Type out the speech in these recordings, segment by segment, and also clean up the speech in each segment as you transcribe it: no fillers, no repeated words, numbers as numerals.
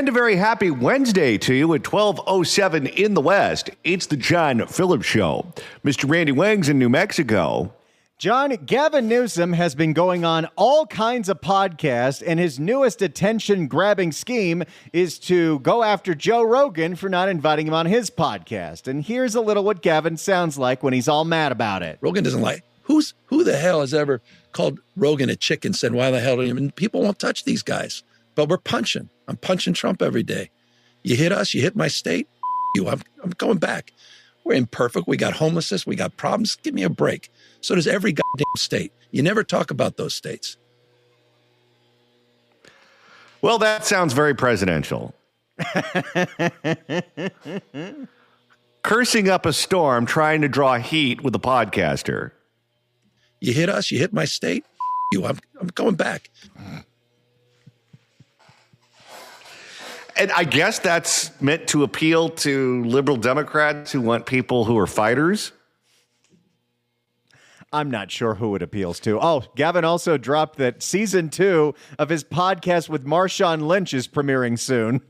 And a very happy Wednesday to you at 12:07 in the West. It's the John Phillips Show. Mr. Randy Wang's in New Mexico. John, Gavin Newsom has been going on all kinds of podcasts, and his newest attention-grabbing scheme is to go after Joe Rogan for not inviting him on his podcast. And here's a little what Gavin sounds like when he's all mad about it. Rogan doesn't like. Who the hell has ever called Rogan a chick and said, why the hell do you? And people won't touch these guys. But we're punching. I'm punching Trump every day. You hit us, you hit my state, you. I'm going back. We're imperfect. We got homelessness. We got problems. Give me a break. So does every goddamn state. You never talk about those states. Well, that sounds very presidential. Cursing up a storm, trying to draw heat with a podcaster. You hit us, you hit my state, you. I'm going back. And I guess that's meant to appeal to liberal Democrats who want people who are fighters. I'm not sure who it appeals to. Oh, Gavin also dropped that season 2 of his podcast with Marshawn Lynch is premiering soon.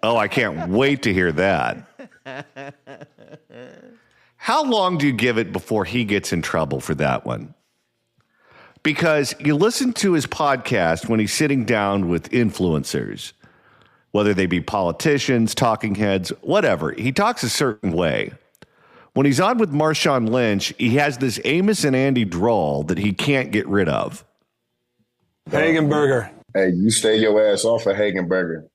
Oh, I can't wait to hear that. How long do you give it before he gets in trouble for that one? Because you listen to his podcast when he's sitting down with influencers, whether they be politicians, talking heads, whatever. He talks a certain way. When he's on with Marshawn Lynch, he has this Amos and Andy drawl that he can't get rid of. Hagenberger. Hey, you stay your ass off of Hagenberger.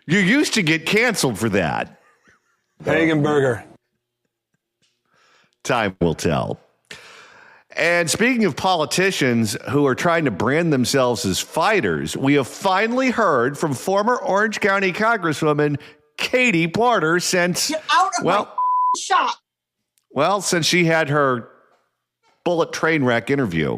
You used to get canceled for that. Hagenberger. Time will tell. And speaking of politicians who are trying to brand themselves as fighters, we have finally heard from former Orange County Congresswoman Katie Porter since, Get out of my shop. Well, since she had her bullet train wreck interview.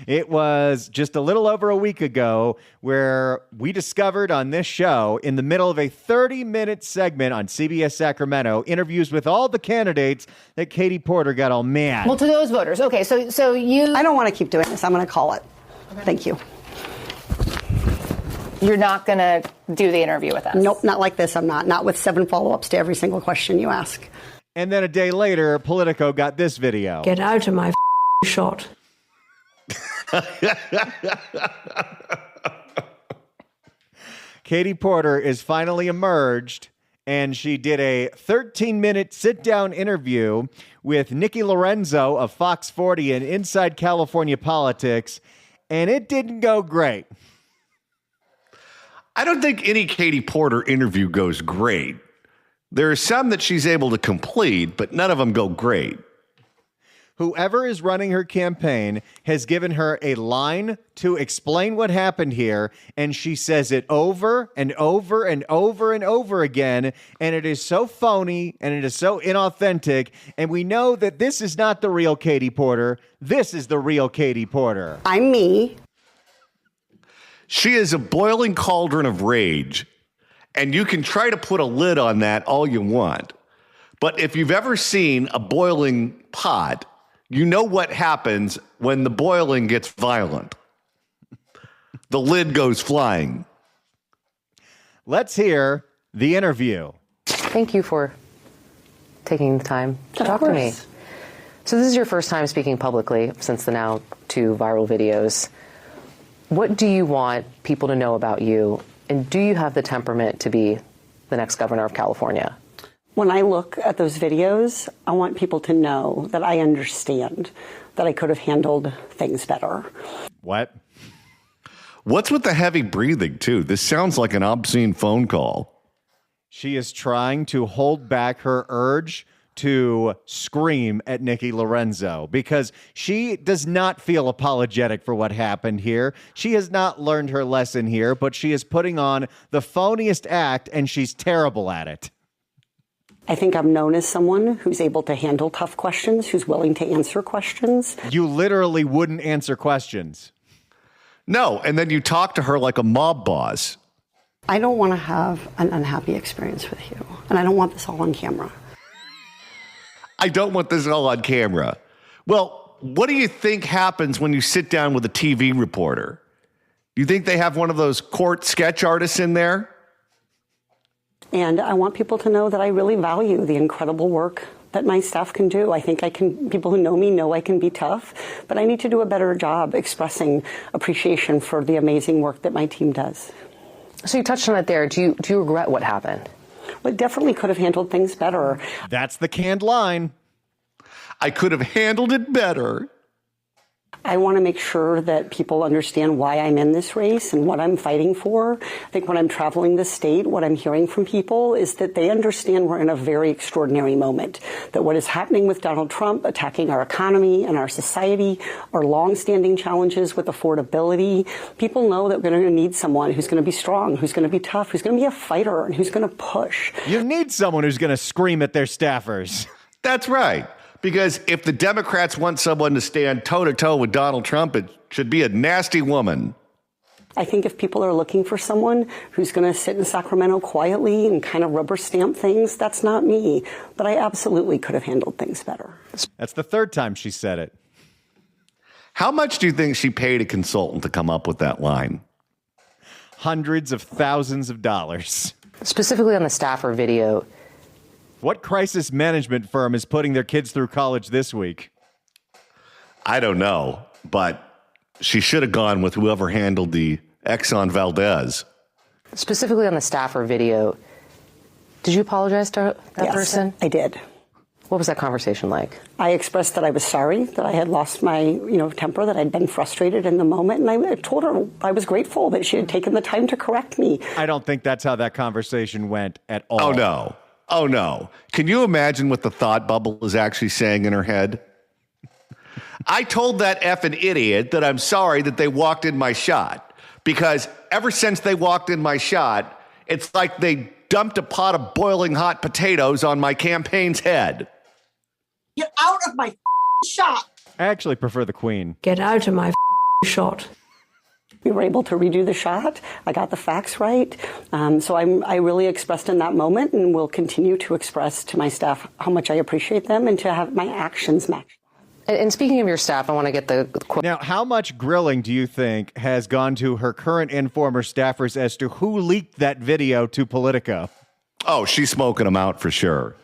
It was just a little over a week ago where we discovered on this show, in the middle of a 30-minute segment on CBS Sacramento, interviews with all the candidates, that Katie Porter got all mad. Well, to those voters. Okay, so you... I don't want to keep doing this. I'm going to call it. Okay. Thank you. You're not going to do the interview with us? Nope, not like this. I'm not. Not with 7 follow-ups to every single question you ask. And then a day later, Politico got this video. Get out of my shot. Katie Porter is finally emerged, and she did a 13-minute sit-down interview with Nikki Lorenzo of Fox 40 and Inside California Politics, and it didn't go great. I don't think any Katie Porter interview goes great. There are some that she's able to complete, but none of them go great. Whoever is running her campaign has given her a line to explain what happened here, and she says it over and over and over and over again, and it is so phony and it is so inauthentic, and we know that this is not the real Katie Porter. This is the real Katie Porter. I'm me. She is a boiling cauldron of rage, and you can try to put a lid on that all you want. But if you've ever seen a boiling pot, you know what happens when the boiling gets violent. The lid goes flying. Let's hear the interview. Thank you for taking the time to talk to me. So this is your first time speaking publicly since the now 2 viral videos. What do you want people to know about you? And do you have the temperament to be the next governor of California? When I look at those videos, I want people to know that I understand that I could have handled things better. What? What's with the heavy breathing, too? This sounds like an obscene phone call. She is trying to hold back her urge to scream at Nikki Lorenzo because she does not feel apologetic for what happened here. She has not learned her lesson here, but she is putting on the phoniest act, and she's terrible at it. I think I'm known as someone who's able to handle tough questions, who's willing to answer questions. You literally wouldn't answer questions. No, and then you talk to her like a mob boss. I don't want to have an unhappy experience with you, and I don't want this all on camera. I don't want this all on camera. Well, what do you think happens when you sit down with a TV reporter? You think they have one of those court sketch artists in there? And I want people to know that I really value the incredible work that my staff can do. I think people who know me know I can be tough, but I need to do a better job expressing appreciation for the amazing work that my team does. So you touched on it there. Do you regret what happened? Well, it definitely could have handled things better. That's the canned line. I could have handled it better. I want to make sure that people understand why I'm in this race and what I'm fighting for. I think when I'm traveling the state, what I'm hearing from people is that they understand we're in a very extraordinary moment, that what is happening with Donald Trump attacking our economy and our society, our longstanding challenges with affordability, people know that we're going to need someone who's going to be strong, who's going to be tough, who's going to be a fighter, and who's going to push. You need someone who's going to scream at their staffers. That's right. Because if the Democrats want someone to stand toe-to-toe with Donald Trump, it should be a nasty woman. I think if people are looking for someone who's going to sit in Sacramento quietly and kind of rubber stamp things, that's not me. But I absolutely could have handled things better. That's the third time she said it. How much do you think she paid a consultant to come up with that line? Hundreds of thousands of dollars. Specifically on the staffer video. What crisis management firm is putting their kids through college this week? I don't know, but she should have gone with whoever handled the Exxon Valdez. Specifically on the staffer video, did you apologize to that person? I did. What was that conversation like? I expressed that I was sorry, that I had lost my, temper, that I'd been frustrated in the moment, and I told her I was grateful that she had taken the time to correct me. I don't think that's how that conversation went at all. Oh, no. Oh, no. Can you imagine what the thought bubble is actually saying in her head? I told that effing idiot that I'm sorry that they walked in my shot, because ever since they walked in my shot, it's like they dumped a pot of boiling hot potatoes on my campaign's head. Get out of my shot. I actually prefer the Queen. Get out of my shot. We were able to redo the shot. I got the facts right. So I really expressed in that moment and will continue to express to my staff how much I appreciate them and to have my actions match. And speaking of your staff, I want to get the quote. Now, how much grilling do you think has gone to her current and former staffers as to who leaked that video to Politico? Oh, she's smoking them out for sure.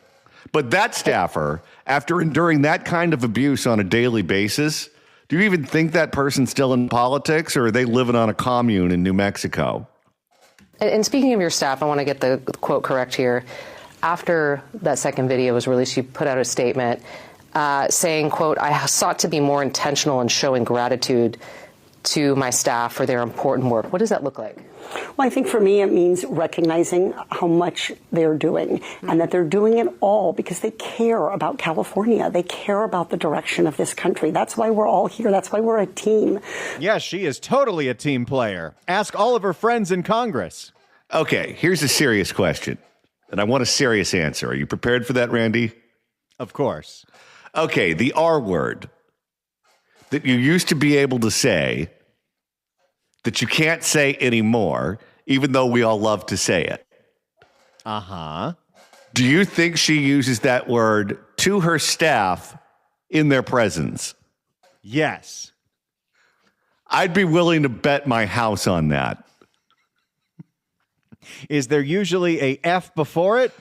But that staffer, after enduring that kind of abuse on a daily basis, do you even think that person's still in politics, or are they living on a commune in New Mexico? And speaking of your staff, I want to get the quote correct here. After that second video was released, she put out a statement saying, quote, I sought to be more intentional in showing gratitude to my staff for their important work. What does that look like? Well, I think for me, it means recognizing how much they're doing and that they're doing it all because they care about California. They care about the direction of this country. That's why we're all here. That's why we're a team. Yes, she is totally a team player. Ask all of her friends in Congress. Okay, here's a serious question, and I want a serious answer. Are you prepared for that, Randy? Of course. Okay, the R word that you used to be able to say that you can't say anymore, even though we all love to say it. Uh-huh. Do you think she uses that word to her staff in their presence? Yes. I'd be willing to bet my house on that. Is there usually a F before it?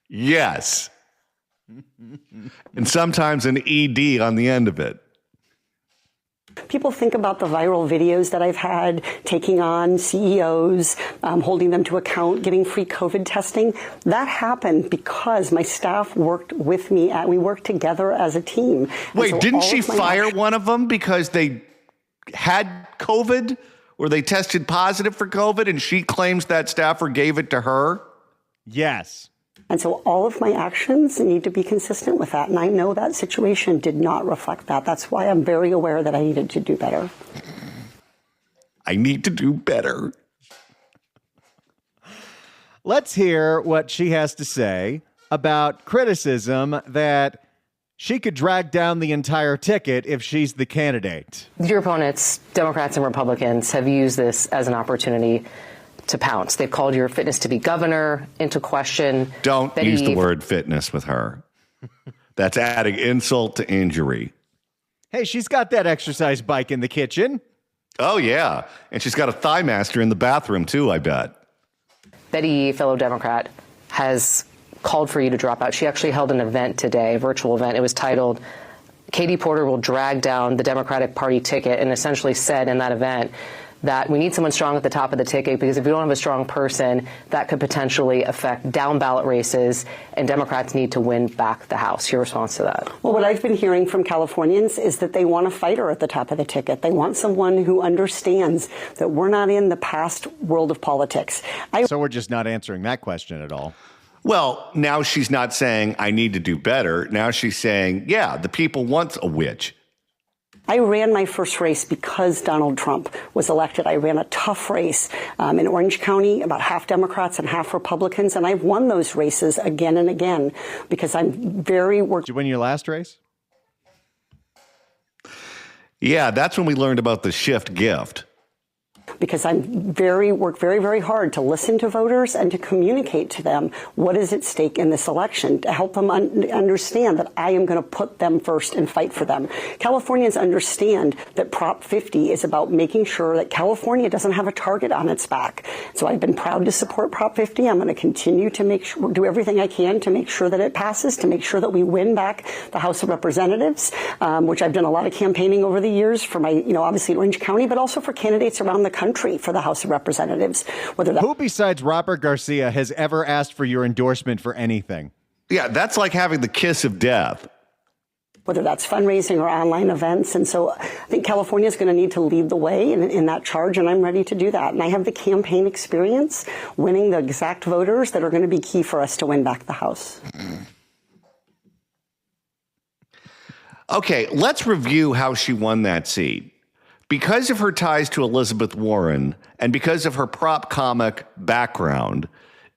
Yes. And sometimes an ED on the end of it. People think about the viral videos that I've had, taking on CEOs, holding them to account, getting free COVID testing. That happened because my staff worked with me. We worked together as a team. And wait, so didn't all she of my fire actions- one of them because they had COVID or they tested positive for COVID and she claims that staffer gave it to her? Yes. And so all of my actions need to be consistent with that. And I know that situation did not reflect that. That's why I'm very aware that I needed to do better. I need to do better. Let's hear what she has to say about criticism that she could drag down the entire ticket if she's the candidate. Your opponents, Democrats and Republicans, have used this as an opportunity to pounce. They've called your fitness to be governor into question. Don't use the word fitness with her. That's adding insult to injury. Hey, she's got that exercise bike in the kitchen. Oh, yeah. And she's got a thigh master in the bathroom, too, I bet. Betty, fellow Democrat, has called for you to drop out. She actually held an event today, a virtual event. It was titled, Katie Porter Will Drag Down the Democratic Party Ticket, and essentially said in that event that we need someone strong at the top of the ticket, because if we don't have a strong person, that could potentially affect down ballot races, and Democrats need to win back the House. Your response to that? Well, what I've been hearing from Californians is that they want a fighter at the top of the ticket. They want someone who understands that we're not in the past world of politics. So we're just not answering that question at all. Well, now she's not saying I need to do better. Now she's saying, yeah, the people want a witch. I ran my first race because Donald Trump was elected. I ran a tough race in Orange County, about half Democrats and half Republicans, and I've won those races again and again because I'm very Did you win your last race? Yeah, that's when we learned about the shift gift. Because I'm work very, very hard to listen to voters and to communicate to them what is at stake in this election, to help them understand that I am going to put them first and fight for them. Californians understand that Prop 50 is about making sure that California doesn't have a target on its back. So I've been proud to support Prop 50. I'm going to continue to do everything I can to make sure that it passes, to make sure that we win back the House of Representatives, which I've done a lot of campaigning over the years for my, obviously in Orange County, but also for candidates around the country for the House of Representatives. Who besides Robert Garcia has ever asked for your endorsement for anything? Yeah, that's like having the kiss of death. Whether that's fundraising or online events. And so I think California is going to need to lead the way in that charge, and I'm ready to do that. And I have the campaign experience, winning the exact voters that are going to be key for us to win back the House. Okay, let's review how she won that seat. Because of her ties to Elizabeth Warren and because of her prop comic background,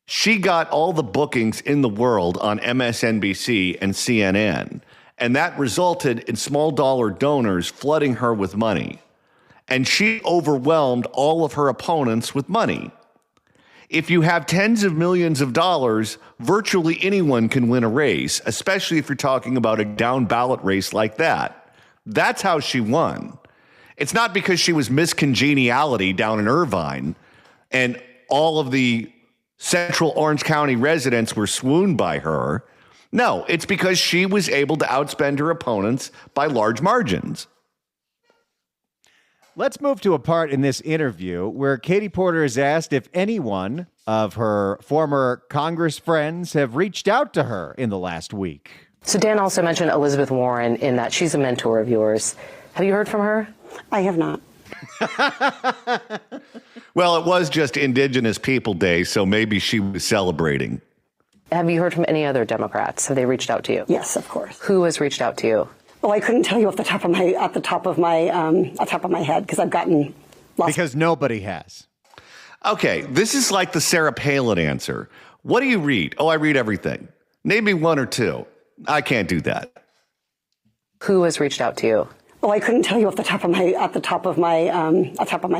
she got all the bookings in the world on MSNBC and CNN, and that resulted in small dollar donors flooding her with money. And she overwhelmed all of her opponents with money. If you have tens of millions of dollars, virtually anyone can win a race, especially if you're talking about a down ballot race like that. That's how she won. It's not because she was Miss Congeniality down in Irvine and all of the central Orange County residents were swooned by her. No, it's because she was able to outspend her opponents by large margins. Let's move to a part in this interview where Katie Porter is asked if anyone of her former Congress friends have reached out to her in the last week. So Dan also mentioned Elizabeth Warren in that she's a mentor of yours. Have you heard from her? I have not. Well, it was just Indigenous People Day, so maybe she was celebrating. Have you heard from any other Democrats? Have they reached out to you? Yes, of course. Who has reached out to you? Well, I couldn't tell you off the top of my head because I've gotten lots. Because nobody has. Okay, this is like the Sarah Palin answer. What do you read? Oh, I read everything. Name me one or two. I can't do that. Who has reached out to you? Well, I couldn't tell you off the top of my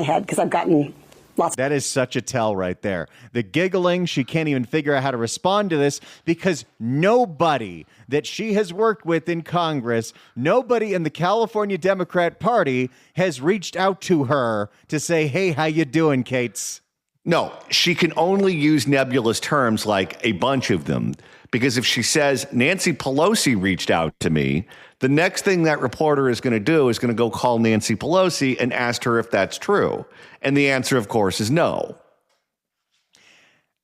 head because I've gotten lots. That is such a tell right there. The giggling, she can't even figure out how to respond to this because nobody that she has worked with in Congress, nobody in the California Democrat Party has reached out to her to say, hey, how you doing, Kates? No, she can only use nebulous terms like a bunch of them, because if she says Nancy Pelosi reached out to me, the next thing that reporter is going to do is going to go call Nancy Pelosi and ask her if that's true. And the answer, of course, is no.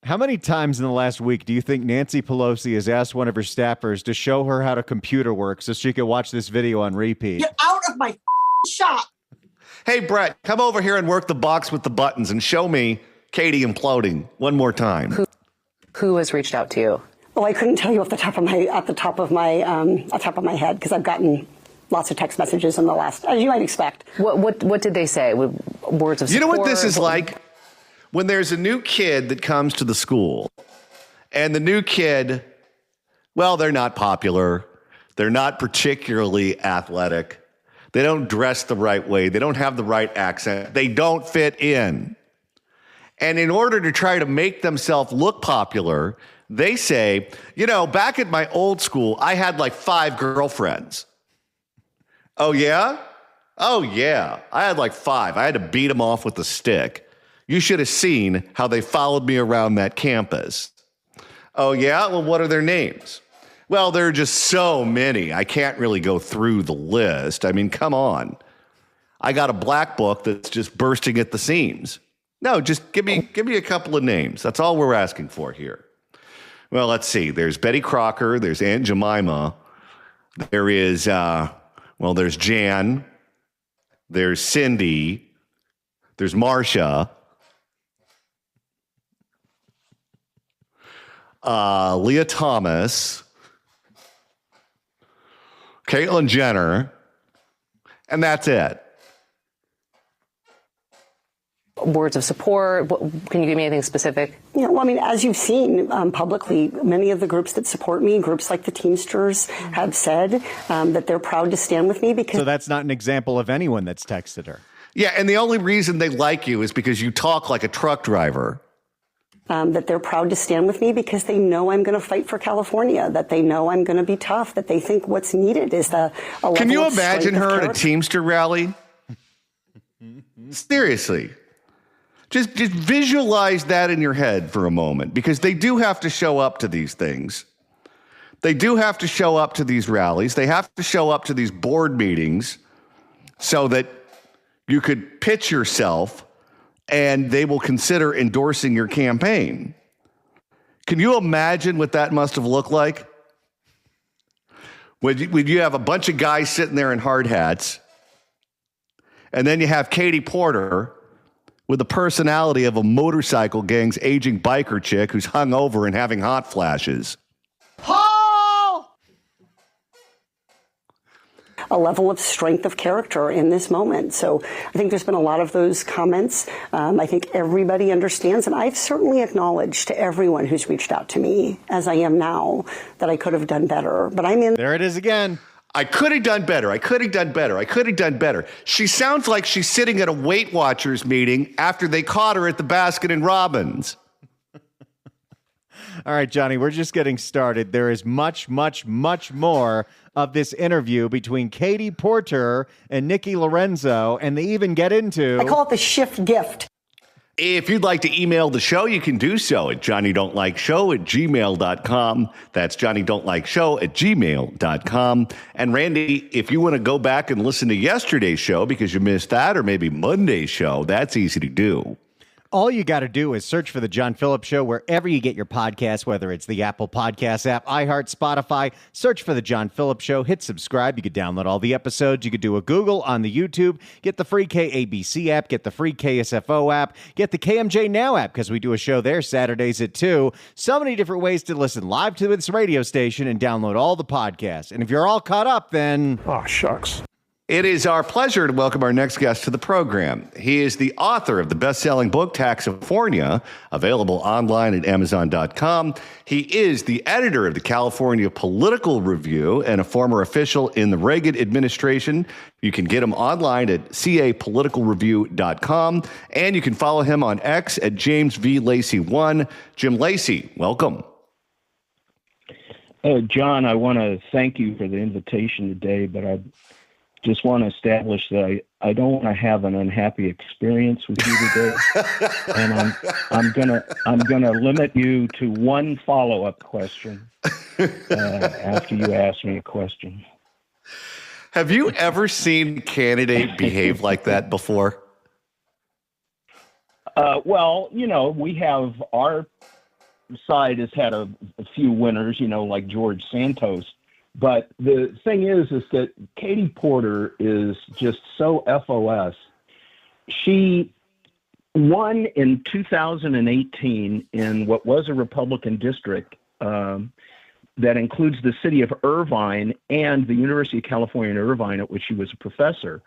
How many times in the last week do you think Nancy Pelosi has asked one of her staffers to show her how a computer works so she can watch this video on repeat? Get out of my shop. Hey, Brett, come over here and work the box with the buttons and show me Katie imploding one more time. Who has reached out to you? Well, I couldn't tell you off the top of my head because I've gotten lots of text messages in the last, as you might expect. What did they say? Words of support? You know what this is like? When there's a new kid that comes to the school, and the new kid, well, they're not popular. They're not particularly athletic. They don't dress the right way. They don't have the right accent. They don't fit in. And in order to try to make themselves look popular, they say, you know, back at my old school, I had like 5 girlfriends. Oh, yeah? Oh, yeah. I had like 5. I had to beat them off with a stick. You should have seen how they followed me around that campus. Oh, yeah? Well, what are their names? Well, there are just so many. I can't really go through the list. I mean, come on. I got a black book that's just bursting at the seams. No, just give me a couple of names. That's all we're asking for here. Well, let's see. There's Betty Crocker. There's Aunt Jemima. There is, there's Jan. There's Cindy. There's Marcia. Leah Thomas. Caitlyn Jenner. And that's it. Words of support? Can you give me anything specific? Yeah, well, I mean, as you've seen publicly, many of the groups that support me, groups like the Teamsters, have said that they're proud to stand with me because... So that's not an example of anyone that's texted her. Yeah, and the only reason they like you is because you talk like a truck driver. That they're proud to stand with me because they know I'm going to fight for California, that they know I'm going to be tough, that they think what's needed is a level Can you of imagine her character. at a Teamster rally? Seriously. Just visualize that in your head for a moment, because they do have to show up to these things. They do have to show up to these rallies. They have to show up to these board meetings so that you could pitch yourself and they will consider endorsing your campaign. Can you imagine what that must have looked like? When you have a bunch of guys sitting there in hard hats, and then you have Katie Porter with the personality of a motorcycle gang's aging biker chick who's hungover and having hot flashes. A level of strength of character in this moment. So I think there's been a lot of those comments. I think everybody understands, and I've certainly acknowledged to everyone who's reached out to me, as I am now, that I could have done better. But I'm in. There it is again. I could have done better. I could have done better. I could have done better. She sounds like she's sitting at a Weight Watchers meeting after they caught her at the Baskin and Robbins. All right, Johnny, we're just getting started. There is much, much, much more of this interview between Katie Porter and Nikki Lorenzo, and they even get into... I call it the shift gift. If you'd like to email the show, you can do so at johnnydon'tlikeshow@gmail.com. That's johnnydon'tlikeshow@gmail.com. And Randy, if you want to go back and listen to yesterday's show because you missed that, or maybe Monday's show, that's easy to do. All you got to do is search for The John Phillips Show wherever you get your podcasts, whether it's the Apple Podcasts app, iHeart, Spotify. Search for The John Phillips Show. Hit subscribe. You could download all the episodes. You could do a Google on the YouTube. Get the free KABC app. Get the free KSFO app. Get the KMJ Now app, because we do a show there Saturdays at 2. So many different ways to listen live to this radio station and download all the podcasts. And if you're all caught up, then... Oh, shucks. It is our pleasure to welcome our next guest to the program. He is the author of the best-selling book, Taxifornia, available online at Amazon.com. He is the editor of the California Political Review and a former official in the Reagan administration. You can get him online at capoliticalreview.com, and you can follow him on X at James V. Lacey1. Jim Lacey, welcome. John, I want to thank you for the invitation today, but I just want to establish that I don't want to have an unhappy experience with you today, and I'm gonna limit you to one follow-up question after you ask me a question. Have you ever seen a candidate behave like that before? Well, we have our side has had a few winners, like George Santos. But the thing is that Katie Porter is just so FOS. She won in 2018 in what was a Republican district that includes the city of Irvine and the University of California in Irvine, at which she was a professor,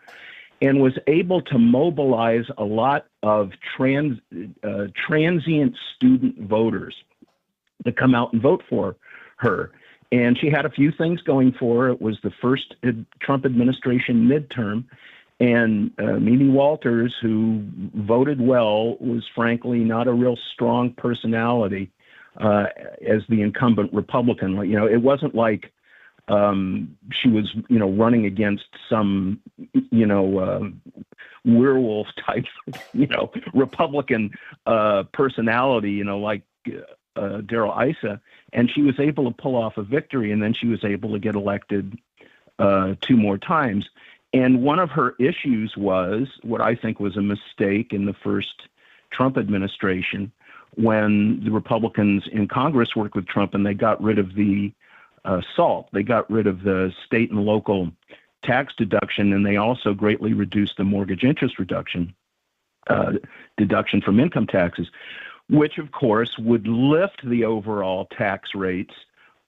and was able to mobilize a lot of transient student voters to come out and vote for her. And she had a few things going for her. It was the first Trump administration midterm, and Mimi Walters, who voted well, was frankly not a real strong personality as the incumbent Republican. It wasn't like she was, running against some, werewolf type, Republican personality, like Daryl Issa, and she was able to pull off a victory, and then she was able to get elected 2 more times. And one of her issues was what I think was a mistake in the first Trump administration, when the Republicans in Congress worked with Trump and they got rid of the SALT. They got rid of the state and local tax deduction, and they also greatly reduced the mortgage interest deduction from income taxes, which of course would lift the overall tax rates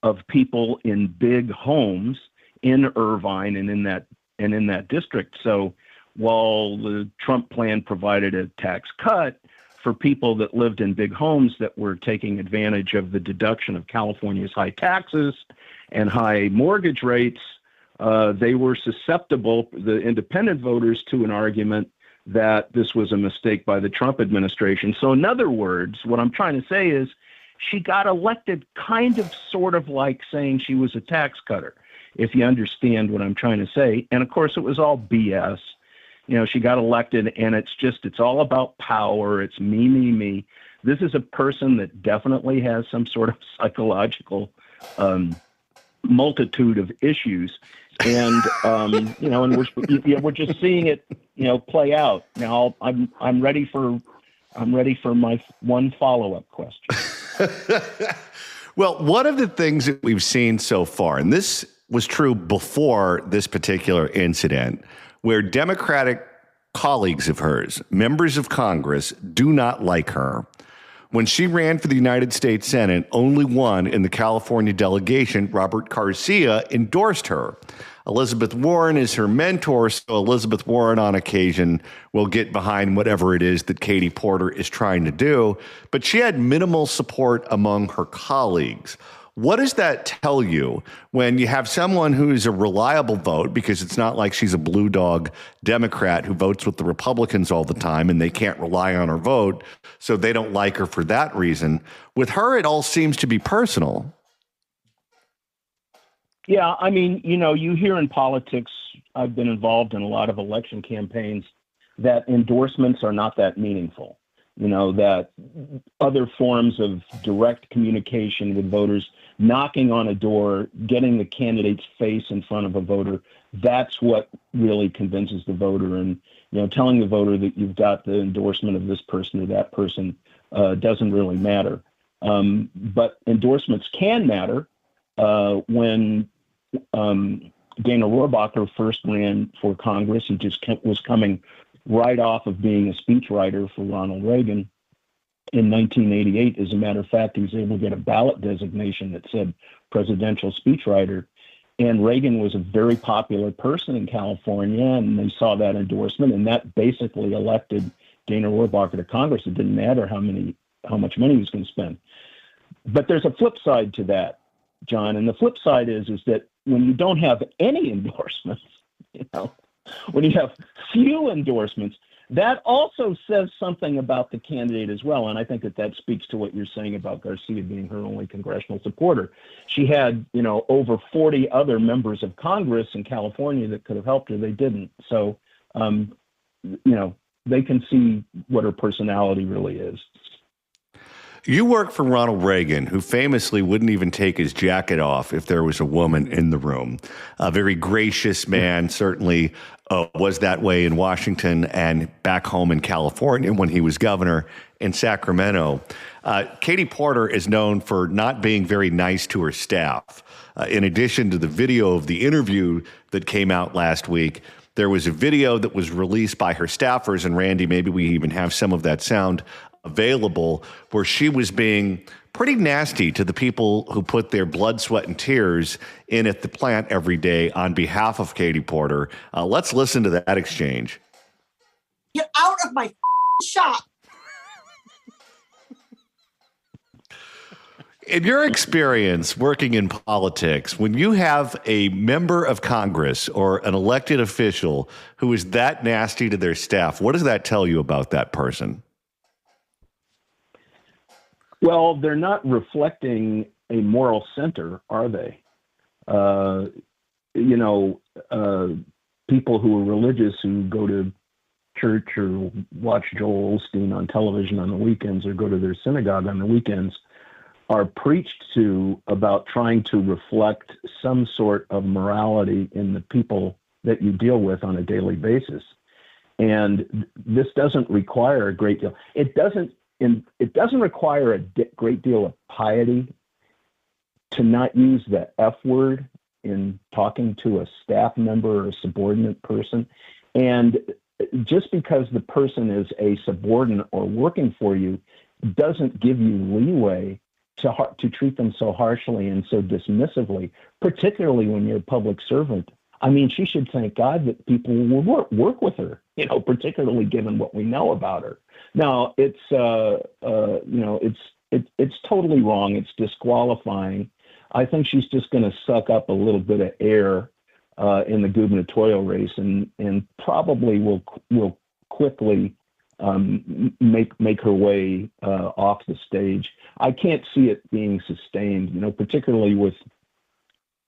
of people in big homes in Irvine and in that district. So while the Trump plan provided a tax cut for people that lived in big homes that were taking advantage of the deduction of California's high taxes and high mortgage rates, they were susceptible, the independent voters, to an argument that this was a mistake by the Trump administration. So in other words, what I'm trying to say is she got elected kind of sort of like saying she was a tax cutter, if you understand what I'm trying to say. And of course, it was all BS. She got elected, and it's all about power. It's me, me, me. This is a person that definitely has some sort of psychological multitude of issues. And, and we're just seeing it, play out. Now I'm ready for my one follow-up question. Well, one of the things that we've seen so far, and this was true before this particular incident, where Democratic colleagues of hers, members of Congress, do not like her. When she ran for the United States Senate, only one in the California delegation, Robert Garcia, endorsed her. Elizabeth Warren is her mentor, so Elizabeth Warren on occasion will get behind whatever it is that Katie Porter is trying to do, but she had minimal support among her colleagues. What does that tell you when you have someone who is a reliable vote, because it's not like she's a blue dog Democrat who votes with the Republicans all the time and they can't rely on her vote, so they don't like her for that reason. With her, it all seems to be personal. Yeah, I mean, you hear in politics, I've been involved in a lot of election campaigns, that endorsements are not that meaningful. That other forms of direct communication with voters, knocking on a door, getting the candidate's face in front of a voter, that's what really convinces the voter. And, telling the voter that you've got the endorsement of this person or that person doesn't really matter. But endorsements can matter. When Dana Rohrabacher first ran for Congress and just was coming right off of being a speechwriter for Ronald Reagan in 1988. As a matter of fact, he was able to get a ballot designation that said presidential speechwriter. And Reagan was a very popular person in California, and they saw that endorsement, and that basically elected Dana Rohrabacher to Congress. It didn't matter how much money he was going to spend. But there's a flip side to that, John, and the flip side is that when you don't have any endorsements, when you have few endorsements, that also says something about the candidate as well. And I think that speaks to what you're saying about Garcia being her only congressional supporter. She had, over 40 other members of Congress in California that could have helped her. They didn't. So, they can see what her personality really is. You worked for Ronald Reagan, who famously wouldn't even take his jacket off if there was a woman in the room. A very gracious man, certainly was that way in Washington and back home in California when he was governor in Sacramento. Katie Porter is known for not being very nice to her staff. In addition to the video of the interview that came out last week, there was a video that was released by her staffers, and Randy, maybe we even have some of that sound available, where she was being pretty nasty to the people who put their blood, sweat, and tears in at the plant every day on behalf of Katie Porter. Let's listen to that exchange. Get out of my shop. In your experience working in politics, when you have a member of Congress or an elected official who is that nasty to their staff, what does that tell you about that person? Well, they're not reflecting a moral center, are they? you know, people who are religious who go to church or watch Joel Osteen on television on the weekends or go to their synagogue on the weekends are preached to about trying to reflect some sort of morality in the people that you deal with on a daily basis. And this doesn't require a great deal. It doesn't require a great deal of piety to not use the F word in talking to a staff member or a subordinate person. And just because the person is a subordinate or working for you doesn't give you leeway to treat them so harshly and so dismissively, particularly when you're a public servant. I mean, she should thank God that people will work with her, you know, particularly given what we know about her. Now, it's totally wrong. It's disqualifying. I think she's just going to suck up a little bit of air in the gubernatorial race, and probably will quickly make her way off the stage. I can't see it being sustained, you know, particularly with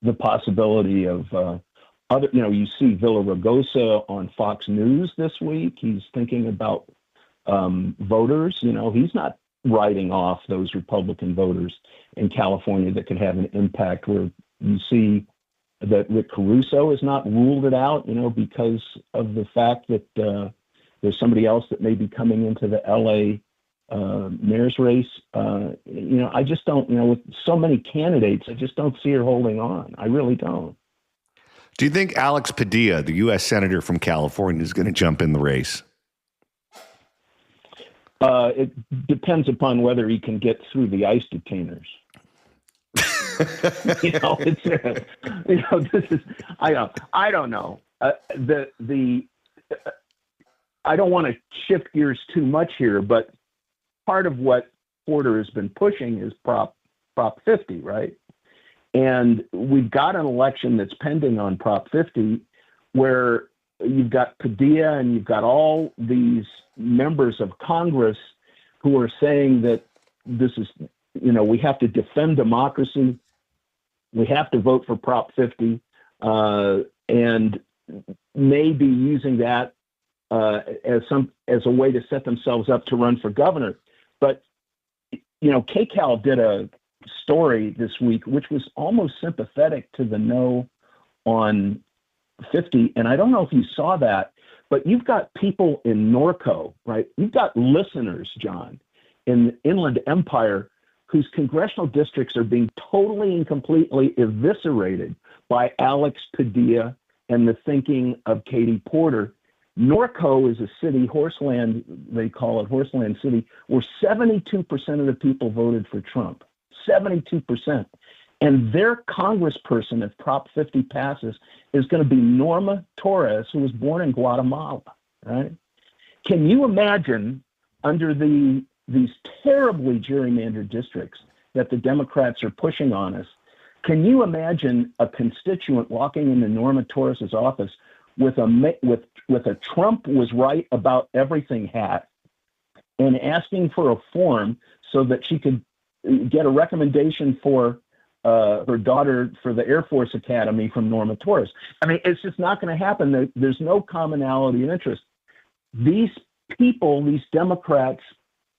the possibility of other, you know, you see Villaraigosa on Fox News this week. He's thinking about voters. You know, he's not writing off those Republican voters in California that could have an impact, where you see that Rick Caruso has not ruled it out, you know, because of the fact that there's somebody else that may be coming into the LA mayor's race. You know, I just don't, you know, with so many candidates, I just don't see her holding on. I really don't. Do you think Alex Padilla, the U.S. Senator from California, is going to jump in the race? It depends upon whether he can get through the ICE detainers. You know, this is, I don't know. I don't want to shift gears too much here, but part of what Porter has been pushing is Prop 50, right? And we've got an election that's pending on Prop 50 where you've got Padilla and you've got all these members of Congress who are saying that this is, you know, we have to defend democracy. We have to vote for Prop 50, and maybe using that as a way to set themselves up to run for governor. But, you know, KCAL did a story this week, which was almost sympathetic to the no on 50. And I don't know if you saw that, but you've got people in Norco, right? You've got listeners, John, in the Inland Empire whose congressional districts are being totally and completely eviscerated by Alex Padilla and the thinking of Katie Porter. Norco is a city, Horseland, they call it Horseland City, where 72% of the people voted for Trump. 72%. And their congressperson, if Prop 50 passes, is going to be Norma Torres, who was born in Guatemala, right? Can you imagine, under these terribly gerrymandered districts that the Democrats are pushing on us, can you imagine a constituent walking into Norma Torres's office with a Trump was right about everything hat and asking for a form so that she could get a recommendation for her daughter for the Air Force Academy from Norma Torres? I mean, it's just not going to happen. There's no commonality of interest. These people, these Democrats,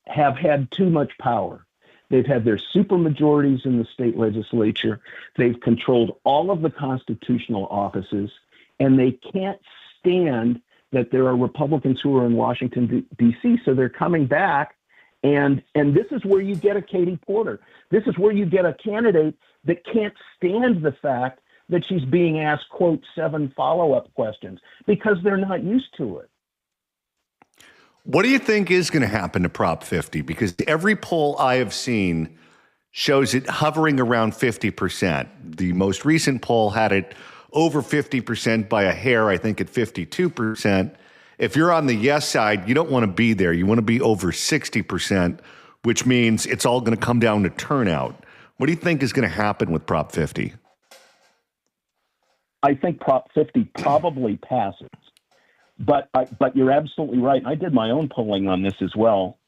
have had too much power. They've had their supermajorities in the state legislature. They've controlled all of the constitutional offices, and they can't stand that there are Republicans who are in Washington, D.C., so they're coming back. And this is where you get a Katie Porter. This is where you get a candidate that can't stand the fact that she's being asked, quote, 7 follow-up questions, because they're not used to it. What do you think is going to happen to Prop 50? Because every poll I have seen shows it hovering around 50%. The most recent poll had it over 50% by a hair, I think at 52%. If you're on the yes side, you don't want to be there. You want to be over 60%, which means it's all going to come down to turnout. What do you think is going to happen with Prop 50? I think Prop 50 probably passes. But you're absolutely right. I did my own polling on this as well.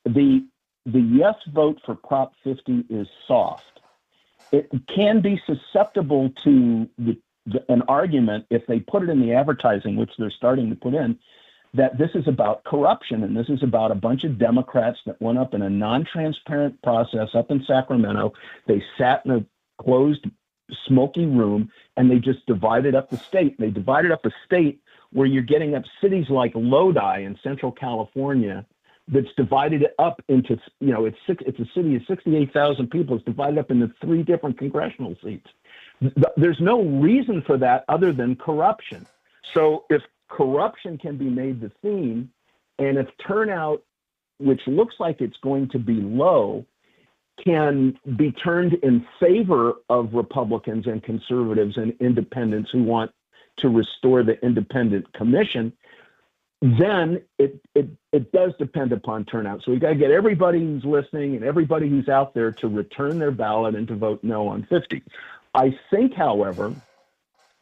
The yes vote for Prop 50 is soft. it can be susceptible to an argument if they put it in the advertising, which they're starting to put in, that this is about corruption and this is about a bunch of Democrats that went up in a non-transparent process up in Sacramento. They sat in a closed, smoky room and they just divided up the state. They divided up a state where you're getting up cities like Lodi in Central California that's divided up into, it's a city of 68,000 people. It's divided up into 3 different congressional seats. There's no reason for that other than corruption. So if corruption can be made the theme, and if turnout, which looks like it's going to be low, can be turned in favor of Republicans and conservatives and independents who want to restore the independent commission, then it does depend upon turnout. So we got to get everybody who's listening and everybody who's out there to return their ballot and to vote no on 50. I think, however,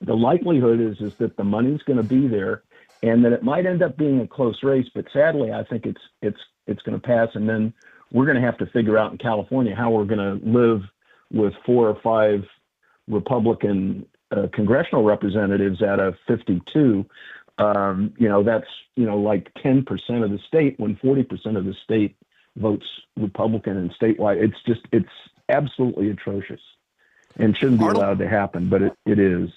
the likelihood is that the money's going to be there and that it might end up being a close race. But sadly, I think it's going to pass. And then we're going to have to figure out in California how we're going to live with 4 or 5 Republican congressional representatives out of 52. That's, like 10% of the state when 40% of the state votes Republican and statewide. It's absolutely atrocious and shouldn't be allowed to happen, but it is.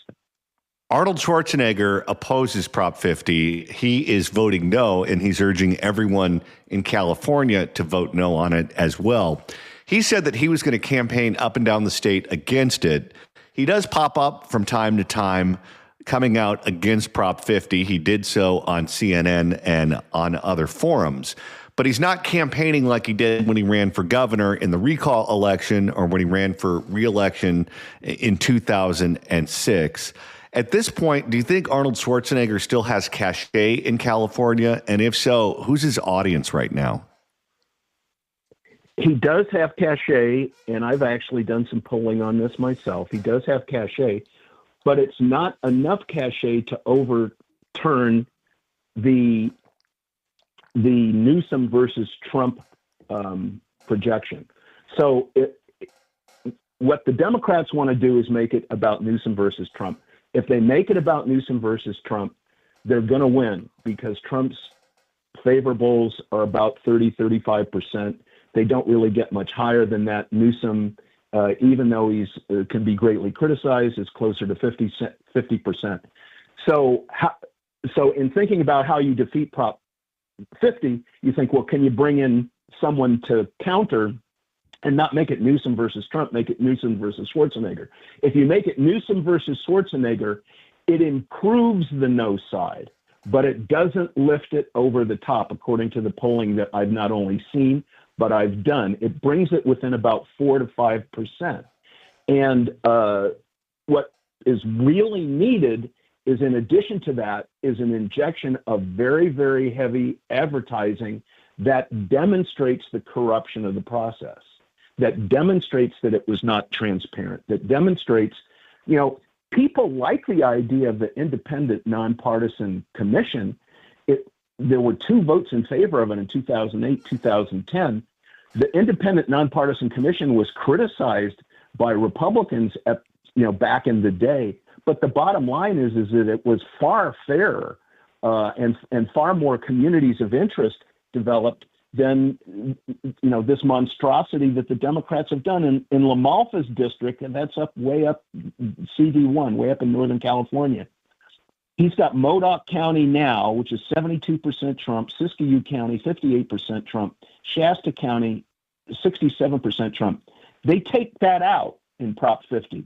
Arnold Schwarzenegger opposes Prop 50. He is voting no, and he's urging everyone in California to vote no on it as well. He said that he was going to campaign up and down the state against it. He does pop up from time to time coming out against Prop 50. He did so on CNN and on other forums. But he's not campaigning like he did when he ran for governor in the recall election or when he ran for re-election in 2006. At this point, do you think Arnold Schwarzenegger still has cachet in California? And if so, who's his audience right now? He does have cachet, and I've actually done some polling on this myself. He does have cachet, but it's not enough cachet to overturn the Newsom versus Trump projection. So what the Democrats want to do is make it about Newsom versus Trump. If they make it about Newsom versus Trump, they're going to win because Trump's favorables are about 30-35%. They don't really get much higher than that. Newsom, even though he's can be greatly criticized, is closer to 50%. So in thinking about how you defeat Prop 50, you think, well, can you bring in someone to counter and not make it Newsom versus Trump, make it Newsom versus Schwarzenegger? If you make it Newsom versus Schwarzenegger, it improves the no side, but it doesn't lift it over the top, according to the polling that I've not only seen, but I've done. It brings it within about 4 to 5%. And what is really needed is, in addition to that, is an injection of very, very heavy advertising that demonstrates the corruption of the process, that demonstrates that it was not transparent, that demonstrates, people like the idea of the independent, nonpartisan commission. There were 2 votes in favor of it in 2008, 2010. The independent, nonpartisan commission was criticized by Republicans back in the day. But the bottom line is that it was far fairer and far more communities of interest developed than this monstrosity that the Democrats have done in La Malfa's district, and that's way up CD1, way up in Northern California. He's got Modoc County now, which is 72% Trump, Siskiyou County, 58% Trump, Shasta County, 67% Trump. They take that out in Prop 50,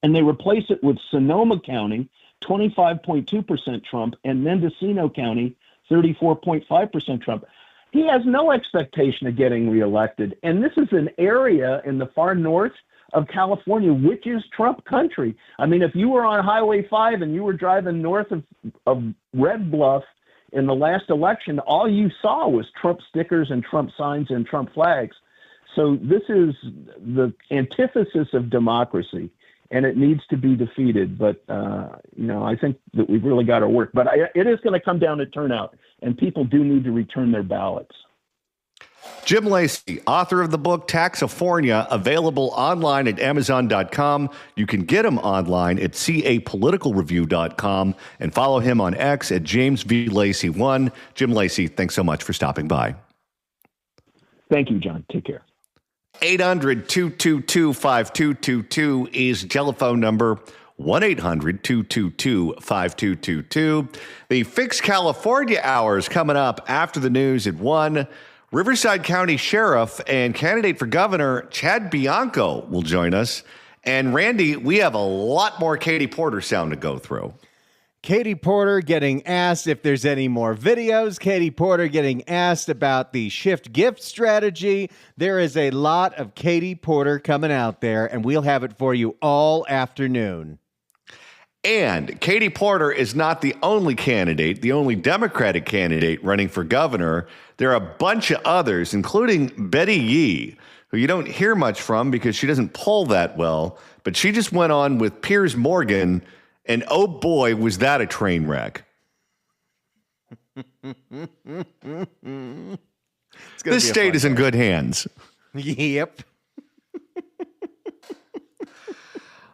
and they replace it with Sonoma County, 25.2% Trump, and Mendocino County, 34.5% Trump. He has no expectation of getting reelected. And this is an area in the far north of California, which is Trump country. I mean, if you were on Highway 5 and you were driving north of Red Bluff in the last election, all you saw was Trump stickers and Trump signs and Trump flags. So this is the antithesis of democracy, and it needs to be defeated. But, I think that we've really got to work. But it is going to come down to turnout, and people do need to return their ballots. Jim Lacey, author of the book Taxifornia, available online at Amazon.com. You can get him online at capoliticalreview.com and follow him on X at James V. Lacey1. Jim Lacey, thanks so much for stopping by. Thank you, John. Take care. 800-222-5222 is the telephone number. 1-800-222-5222. The Fix California Hour is coming up after the news at 1. Riverside County Sheriff and candidate for governor Chad Bianco will join us. And Randy, we have a lot more Katie Porter sound to go through. Katie Porter getting asked if there's any more videos. Katie Porter getting asked about the shift gift strategy. There is a lot of Katie Porter coming out there, and we'll have it for you all afternoon. And Katie Porter is not the only candidate, the only Democratic candidate running for governor. There are a bunch of others, including Betty Yee, who you don't hear much from because she doesn't poll that well. But she just went on with Piers Morgan, and oh boy, was that a train wreck. This state is in good hands. Yep.